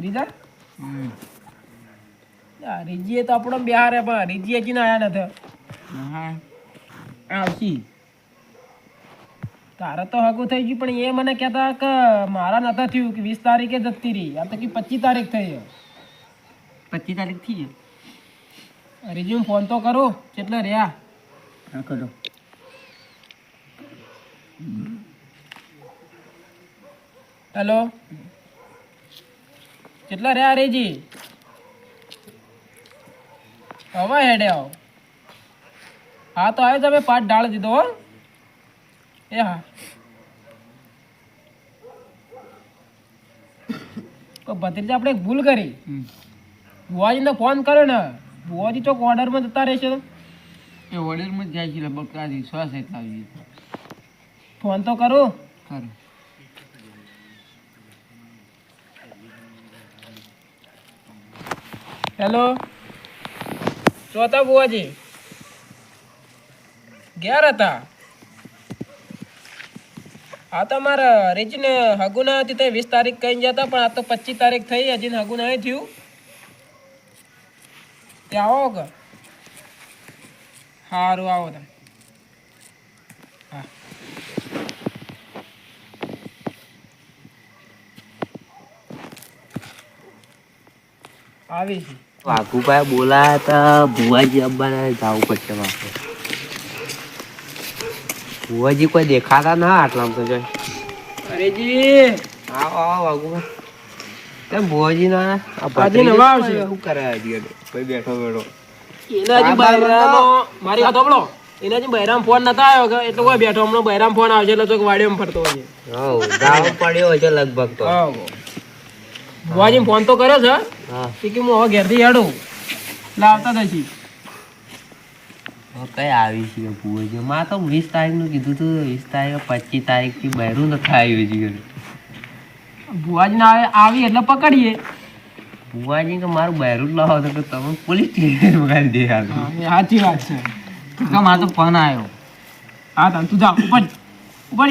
ભત્રીજા રીજીએ તો આપણો બિહાર હે પણ રીજી હજી ના આયા નથી આવશી તારે તો હગું થઈ ગયું પણ એ મને કહેતા કે મારા નતા થયું કે 20 તારીખે જતી રહી આ તો કે 25 તારીખ થઈ 25 તારીખ થી રીજી હું ફોન તો કરું કેટલા રહ્યા હા કરો હેલો કેટલા રહ્યા રીજી હવે હેડે આવો હા તો આવ્યો તમે પાઠ ડાળ દીધો હો એ હા તો ભત્રીજા આપણે એક ભૂલ કરી ભુવાજીને ફોન કર્યો ને ભુવાજી ચોક ઓર્ડરમાં જતા રહેશે તો એ ઓર્ડરમાં જ જાય છે લગભગ કાજી શ્વાસ એટલા આવી ફોન તો કરું ખરું હેલો ચોથા ભુવાજી ઘેર હતા હા તો મારા રીચને હગું ના હતી તે 20 તારીખ કહી જતા પણ આ તો 25 તારીખ થઈ હજી હગું નહીં થયું તે આવો કે સારું આવો તમે હા આવી છે વાઘુભાઈ બોલાયા હતા ભુવાજી અબ્બાને જવું પડશે મારે ભુવાજી કોઈ દેખાતા ના આટલામાં તો જોઈ અરેજી આવો આવો વાઘુભાઈ કેમ ભુવાજી ના આજે નવા આવશે શું કરે હજી કોઈ બેઠો બેઠો એના જે બૈરાનો મારી વાત સાંભળો એના જે બૈરામ ફોન નતા આવ્યો કે એટલે કોઈ બેઠો હમણાં બૈરામ ફોન આવશે એટલે તો વાડીમાં ફરતો હોય હવ ગાવ પડ્યો છે લગભગ તો ભુવાજી ફોન તો કર્યો છે હા કે હું હવે ઘેરથી હેડું લાવતા નથી કઈ આવી છે ભુવાજી માં તો 20 તારીખનું કીધું તું 20 તારીખ 25 તારીખથી બહેરું નથી આવ્યું હજી ભુવાજી ના આવી એટલે પકડીએ ભુવાજી કે મારું બહેરું જ લાવો તો કે તમે પોલીસ સ્ટેશન વગાડી દે હાલ સાચી વાત છે મારો તો ફોન આવ્યો હા તને તું જા ઉપર ઉપર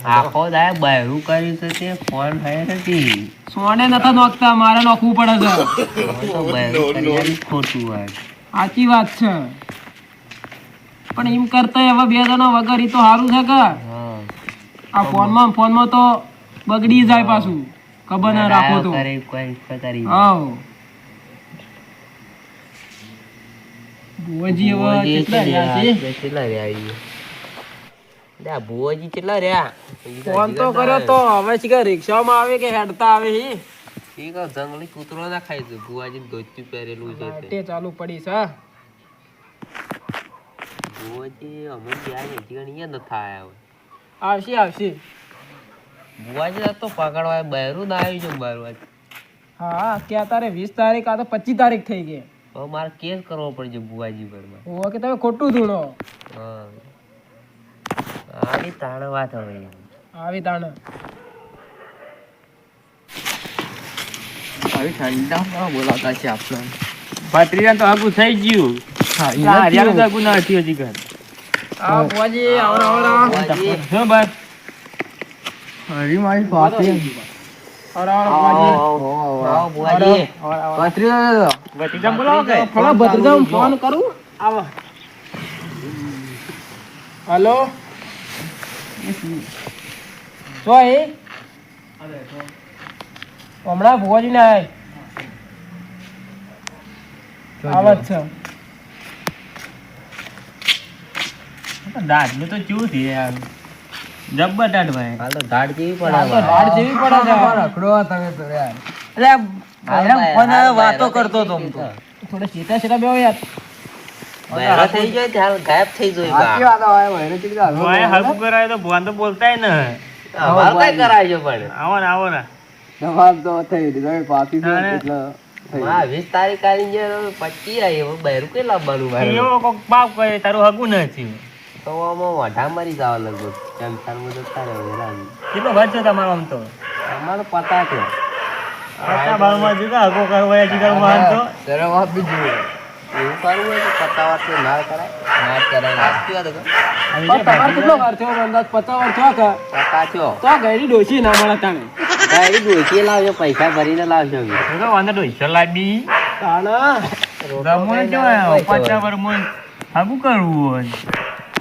આખો દાય બહેરું કર્યું તો તે ફોન થયો નથી સોને નતા નોખતા મારે નોખવું પડે છે તો બહેરું કર્યા ખોટું હોય સાચી વાત છે પણ એમ કરતા હવે બે જણા વગર ઈ તો સારું છે કે હા આ ફોનમાં તો બગડી જાય પાછું ખબર ના રાખો તો કરી કોઈ કરી હાવ ભુવાજી હવે કેટલા રહ્યા છે કેટલા રહ્યા લે ભુવાજી કેટલા રહ્યા ફોન તો કર્યો તો હવે છે કે રિક્ષામાં આવે કે હેડતા આવે છે ઠીક છે જંગલી કૂતરો ના ખાય છે ભુવાજી ધોતી પહેરેલું છે તે તે ચાલુ પડી છે ભુવાજી અમે ત્યાં હજી અહીંયા નથી આયા હોય આવશે આવશે ભુવાજી તો પકડવા બહેરું ના આવ્યું છે બહાર હા ક્યાં તારે 20 તારીખ આ તો 25 તારીખ થઈ ગઈ હવે મારે કેસ કરવો પડશે ભુવાજી પર ઓ કે તમે ખોટું ધૂણો હા આવી તાણ વાત હવે આવી તાણ આવી ઠંડા બોલાવતા છે આપણે ભત્રીજા તો આગું થઈ ગયું હરિયાનું તો આગું ના થયું હજી ઘર આ ભુવાજી આવરા આવરા શું બસ હરી મારી પાતી આવરા આવરા ભુવાજી ભુવાજી ભત્રીજા બોલાવો કે ફળા ભત્રીજા ફોન કરું આવો હેલો જો એ હમણાં ભુવાજી ને આવત છે દાઢ તો ચૂ થી યાર જબ્બર દાઢ ભાઈ હાલ તો દાઢ જેવી આ તો પડે રાડ જેવી પડે છે રખડો તમે તો યાર એટલે ફોન વાતો કરતો તો હું તો થોડા સીધા સીધા બેહો યાર બહેરો થઈ જાય તે હાલ ગાયબ થઈ જાય ભાઈ હલકું કરાય તો ભગવાન તો બોલતાય ને અમાર કઈ કરાય છે પણ આવો ને હા 20 તારીખ આવી છે 25 આવી હવે બહેરું કઈ લાવવાનું બહેરું એવો કોક બાપ કહે તારું હગું નથી તો આમાં વાઢા મરી જાવ લગભગ જમસારમાં તો તારે હેરાન કેટલો ખર્ચ છે તમારો આમ તો અમારો પતા છે આટલા બારમાં જુદા હગો કરવા જીગરમાં આમ તો શરમ આપી જોઈએ એવું કરવું હોય તો પતાવાર તો ના કરાય ના કરાય નાખતી વાત પણ તમારે કેટલો વાર થયો અંદાજ 50 વાર થયો કે પતા છો તો ગયડી ડોશી ના મળે તાણે હા એ ડોશી લાવજો પૈસા ભરીને લાવજો હું તો વાંધો ડોશી લાવી તાણા રમણ કેવાય પાછા વરમણ હાગું કરવું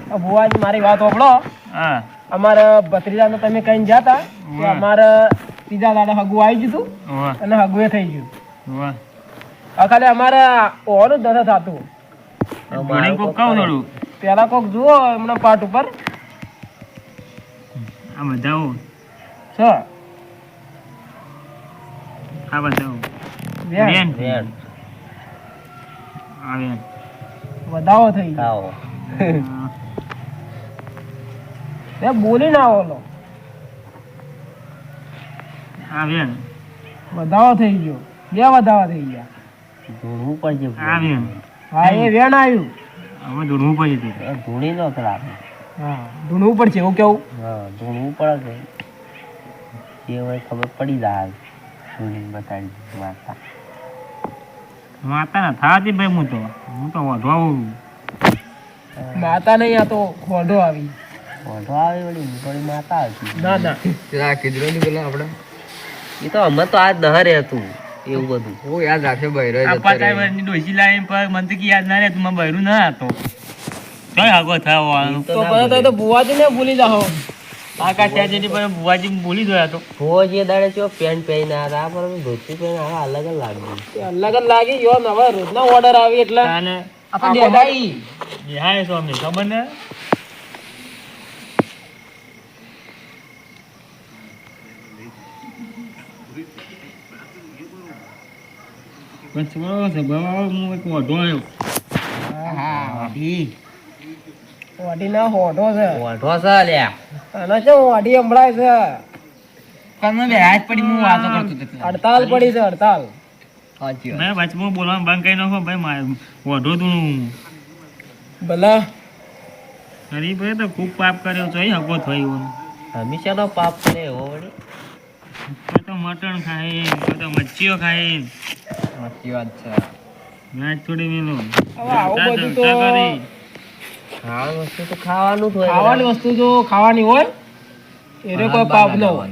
હોય ભુવાજી મારી વાત સાંભળો. હા અમારા ભત્રીજાને તમે કઈ ગયા તા કે અમારે ત્રીજા દાડે હગું આવી ગયું તું વાહ અને હગું એ થઈ ગયું. વાહ આ ખાલી અમારે ઓનું જ નથી થતું. ઘણી કોક કહું થોડું પેલા કોક જુઓ એમના પાટ ઉપર આ બધાઓ છે આ બધાઓ વેણ. વેણ આ વેણ વધાવો થઈ ગયો. એ બોલી ના ઓલો આ વેણ વધાવો થઈ ગયો. બે વધાવા થઈ ગયા. ધૂણવું પડશે આ વેણ હા એ વેણ આવ્યું. હવે દોડવું પડે છે ધૂણી નો ખરાબ. હા ધૂણવું પડશે એવું કેવું. હા ધૂણવું પડે કે એ હોય ખબર પડી જાય ધૂણી બતાડી વાર્તા માતા ના થાતી ભાઈ હું તો વધવા આવું માતા નહીં, આ તો ખોડો આવી. વાંધો આવે વળી થોડી માતા હતી. ના ના એ તો અમે તો આજ નહર હતું એવું બધું. આ પાછા વર્ષની ડોશી લાવીને પર મને તો કે યાદ ના રહે તું બહેરું ના હતો કઈ આગો થવાનો તો પછી તો બુવાજી ને ભૂલી જાઓ. આ કાઠિયા જેની પર બુવાજી ભૂલી ગયા તો હો જે દાડે ચો પેન્ટ પહેરીને આવ્યા હતા પણ ધોતી પહેરીને આવ્યા અલગ જ લાગ્યું. અલગ જ લાગી ગયો ને હવે રોજના ઓર્ડર આવી એટલે અને આપણે દેખાઈ. હા સ્વામી ખબર ને વાડીના હોઠો છે. વાંધો છે લ્યા. અને શું વાડી સંભળાય છે. હડતાલ પડી છે હડતાલ. મેં વચમાં બોલવાનું બંધ કરી નાખો ભાઈ મારે વધો તું ભલા અરે ભાઈ તો ખૂબ પાપ કર્યો છે હગો થયો હંમેશાનો પાપ કરે એવો વળી. કોઈ તો મટન ખાય કોઈ તો મચ્છીઓ ખાય મેચ થોડી મેલો હવે આવું બધું તો ખાવાની વસ્તુ તો ખાવાનું જ હોય. ખાવાની વસ્તુ જો ખાવાની હોય એને કોઈ પાપ ન હોય.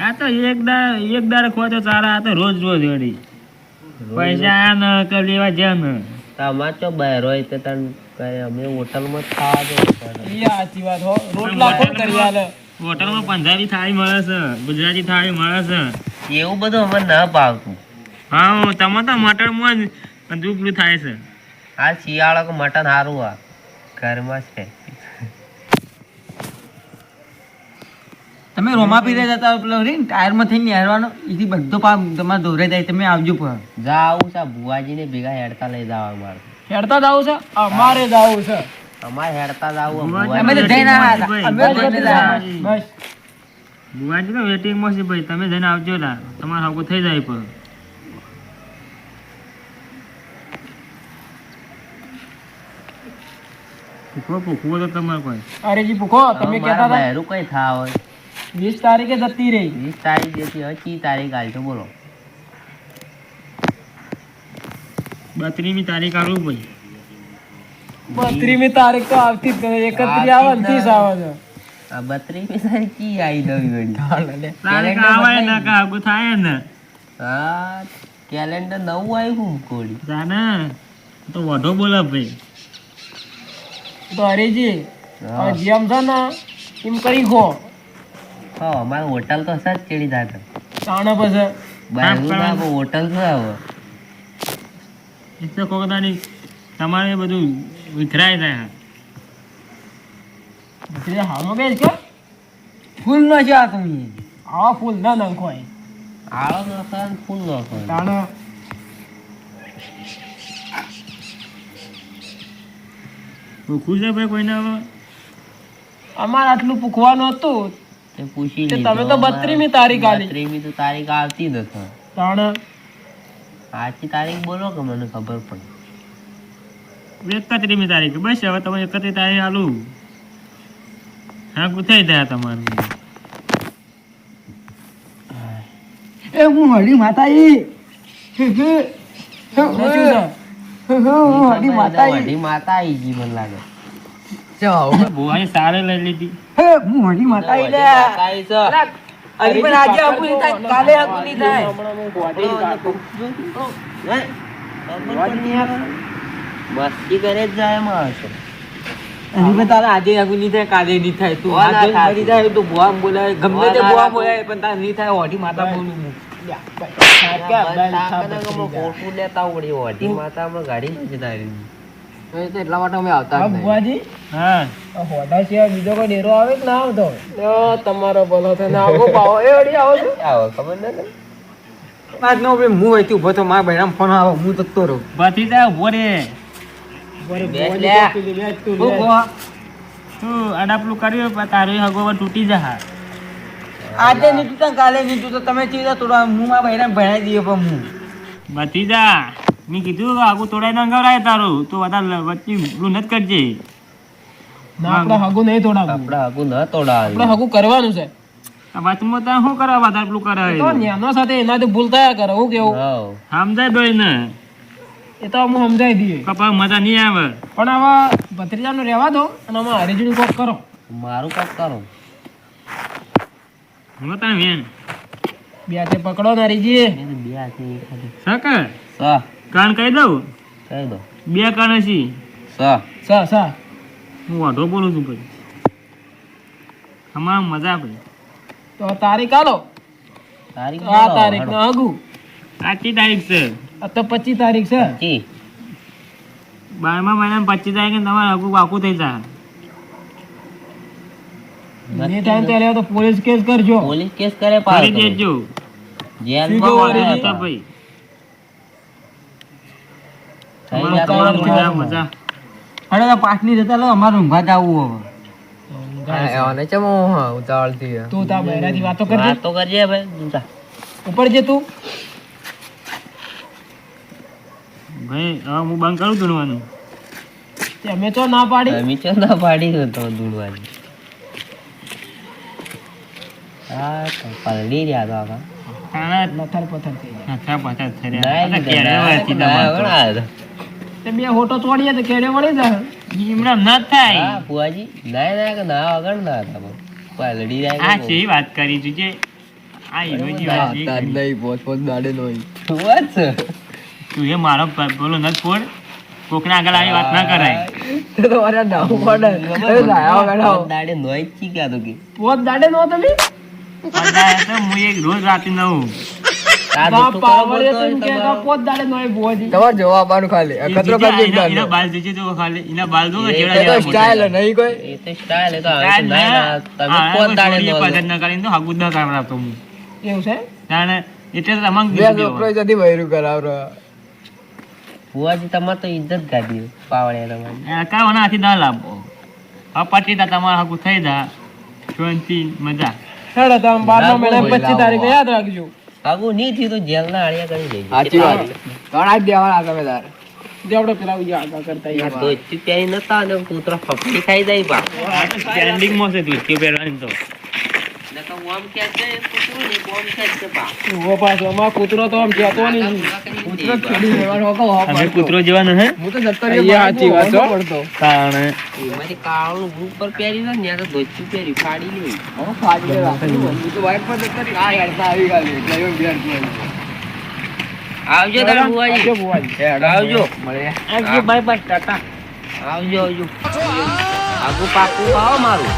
આ તો એક દાડે ખો તો સારા આ તો રોજ વળી પૈસા આ ન કે લેવા જા ને તમાર ચો બહાર હોય તો તને કરે અમે હોટલમાં જ ખાવા જઈએ. એ સાચી વાત હો. રોટલા કોણ કરી આલે. હોટલમાં પંજાબી થાળી મળે છે ગુજરાતી થાળી મળે છે એવું બધું અમને ન ભાવતું. હા તમે તો મટનમાં જ દુબળું થાય છે આ શિયાળો કે મટન સારું આ ઘરમાં છે. તમે રોમા પીરે જતા પેલો રીન ટાયરમાં થઈને હેરવાનો એથી બધો પાપ તમારે દોરાઈ જાય તમે આવજો પણ જા આવું છે ભુવાજીને ભેગા હેડતા લઈ જવા અમારે. હેડતા જવું છે અમારે જવું છે. અમારે હેડતા જવું અમે તો જઈને આવ્યા હતા. અમે તો જઈને આવ્યા. બસ બુવાજી તો વેટિંગમાં છે ભાઈ તમે જઈને આવજો લા તમારે હાગું થઈ જાય પણ પૂછવો તો તમારે કોઈ અરેજી ભૂખો તમે કહેતા હતા બહેરું કઈ થા હોય 20 તારીખે જતી રહી. 20 તારીખ જેથી હવે 30 તારીખ આવજો બોલો. 32મી તારીખ આવું ભાઈ 32મી તારીખ તો આવતી જ નથી. 31 આવે ને 30 આવે છે. આ 32મી તારીખ કી આવી દવી વળી. તારીખ આવે ને કે આગું થાય ને હા કેલેન્ડર નવું આવ્યું કોડી. જાને તો વધો બોલે ભાઈ તો હરીજી હવે જેમ છે ને એમ કરી ખો. હા અમારે હોટલ તો સજ ચડી જાતે તાણે પછી બહેરું ના હોટલ શું આવે. એટલે કોકદાની તમારે બધું વિખરાય જાય એટલે હામાં બેસ કે ફૂલ નો છે આ તમે આવા ફૂલ ના નાખવાય. આળો નાખો ને ફૂલ નાખો. તાણે ખુશ છે ભાઈ કોઈને હવે અમારે આટલું પૂખવાનું હતું તે પૂછી તે લીધું. તમે તો 32મી તારીખ આલી. 32મી તો તારીખ આવતી નથી. તાણે આજની તારીખ બોલો કે મને ખબર પડે. 31મી તારીખ બસ હવે તમે 31 તારીખ આલું હા થઈ જાય તમારું એ હું હળી માતા ઈ શું છે? હું હળી માતા ઈ વડી માતા આવી ગઈ મને લાગે. ભુવાની સારે લઈ લીધી હે હું હળી માતા ઈ લે વડી માતા આવી છે. અરે પણ આજે આખું નહીં થાય, કાલે આખું નહીં થાય. હમણાં હું ગોઠવીને કાઢું. મસ્તી કરે જ જાય માણસો. અરે પણ તારે આજે આખું નહીં થાય, કાલે નહીં થાય. તું કોણ આજે ના મરી જાય તો ભુવા બોલાય, ગમે તે કોણ ના ભુવા થાય? બોલાય, પણ તારે નહીં થાય. ઓઢી માતા બોલું હું. ખોટું લેતા ઉડી હોતી માતા હમણાં ગાડી નથી તારી. એટલા માટે અમે આવતા જ નહીં. ભુવાજી હા આ હોડા સિવાય બીજો કોઈ ડેરો આવે કે ના આવતો? તમારો ભલો થાય ને આવો પાવો એ વળી આવો છો. આવો ખબર નથી. આજ નો ભાઈ હું અહીંથી ઉભો તો મારા બહેરામ ફોન આવે, હું જતો રહું. ભતીજા ઉભો રે. બરે બેસ ભુવાજી લે. પેલી બેસ તું હું લે. કહું? તું અડાપલું કર્યું પણ તારું હગો તૂટી જા. આજે નહીં તૂટે, કાલે નહીં તૂટે. તમે ચીજો તોડવા, હું મારા બહેરામ ભણાવી દઈએ પણ હું. ભતીજા મેં કીધું કે આગું તોડાઈ ના ગવરાય તારું તો વધારે વચ્ચે પેલું નથી કરજે. ના આપણે હગું નહીં તોડાવવું. આપડે આગું ન તોડાવે. આપણે હગું કરવાનું છે. આ વાતમાં ત્યાં શું કરવા વધારે પેલું તો કરાવે ન્યાનો સાથે એનાથી ભૂલ થયા કરે. હું કેવું હાવ. સમજાય દોય ને એ તો હું સમજાવી દઈએ. કપા મજા નહીં આવે. પણ આવા ભત્રીજાનું રહેવા દો અને આમાં હરીજણી કોક કરો. મારું કામ કરો. હું તાર વેન બે હાથે પકડો ને હરીજી. બે હાથે એક હાથે. સક સ કાન કહી દઉં કહી દો. બે કાન હશી. સ સા સા હું વાઢો બોલું છું ભાઈ અમારા મજા ભાઈ. તો તારીખ આલો. તારીખ આ તારીખ નો હગું. આજની તારીખ છે આ તો 25 તારીખ છે. 12મા મહિનામાં 25 તારીખે તમારે હગું પાકું થઈ જાય. ને ટાઈમ તો તો પોલીસ કેસ કરજો. પોલીસ કેસ કરે કરી પાડો. દેજો. જેલમાં વાળી વાળો હતા ભાઈ થઈ તમારા ગયા મજા તમારા મજા. અરે તો પાછની જતા લો, અમારે ઊંઘવા જવું હવે. તું તા બહેરાથી વાતો કરજે. વાત તો કરજે ભાઈ. ઊંચા. ઉપર જે તું. ભાઈ હવે હું બંધ કરું ધૂણવાનું. તે અમે તો ના પાડી. અમે ચો ના પાડી દો તો દૂડવાની. હા તો પલડી રહ્યા તો આખા. તારા લથર પથર થઈ જાય. હાથા પાછા થઈ ના રહ્યા. લીધા, ક્યારે ના, વાંચી ના તમારે તો. વળાય. તે બે હોટો ચોડીએ તો કેડે વળી જાય. એમના ન થાય. હા ફુવાજી ના ના કે ના વગર ના હતા પણ પલડી આ રહ્યા છે વાત કરી જોજે. આ હીરોજી વાત છે કરી. વાત છે. તું એ મારો બોલો ન ફોડ. કોકના આગળ આવી વાત ના કરાય. દાડે નોઈ જ ચીક્યા તો કે પોત દાડે નો તમે. પંડાય તો હું એક રોજ રાતે નવું. આ ના દોસ્તો પાવળે કરો તું કે તમારો. પોત દાડે નો ભુવાજી. એ જોજે, એના બાલ જોજે તો ખાલી એના બાલ જો કે જેવડા જેવડા મોટા. એ તો સ્ટાઇલ એ તો હવે સ્ટાઇલ તો ના ના તમે હા, કોણ કોઈ દાડે છોડીએ નો પસંદ ન કરીને તો હાગું જ ન કરાવડાવતો હું. એવું છે. તાણે એટલે તો તમામ કીધું દેવાનું. ફુવાજી તમારે તો ઇજ્જત ગાડી પાવડે તમારી. આ કાંઈ હાથી ના લાભો. અપાટી તા તમારે હાગું થઈ જા. શાંતિ મજા. હેડો તો આમ 12મા ના, મહિના કોઈ 25 તારીખે યાદ રાખજો. આગું નહીં થયું તો જેલના આળિયા કરી દેજો. જે આપણે પેલા બીજા આગળ કરતા આ યાર. ધોતી પહેરી નતા અને કૂતરો ફફડી ખાઈ જાય બા. આ તો સ્ટેન્ડિંગમાં છે ધોતિયો પહેરવાની તો. નકર ઓમ કે છે કૂતરું ને ઓમ કે છે બા. ઉભો પાછો અમારો કૂતરો તો આમ જતો નહીં. કૂતરો છોડી અમે કૂતરો જેવાનો હે સાચી વાત છો. તાણે એમાંથી કાળું ગ્રુપ પર પહેરી ને ત્યાં તો ધોતી પહેરી ફાડી નહીં. આવજો તારા બુવાજી. આવજો. આવજો બાય બાય ટાટા. આવજો આવજો. આગું પાકું આવો મારું.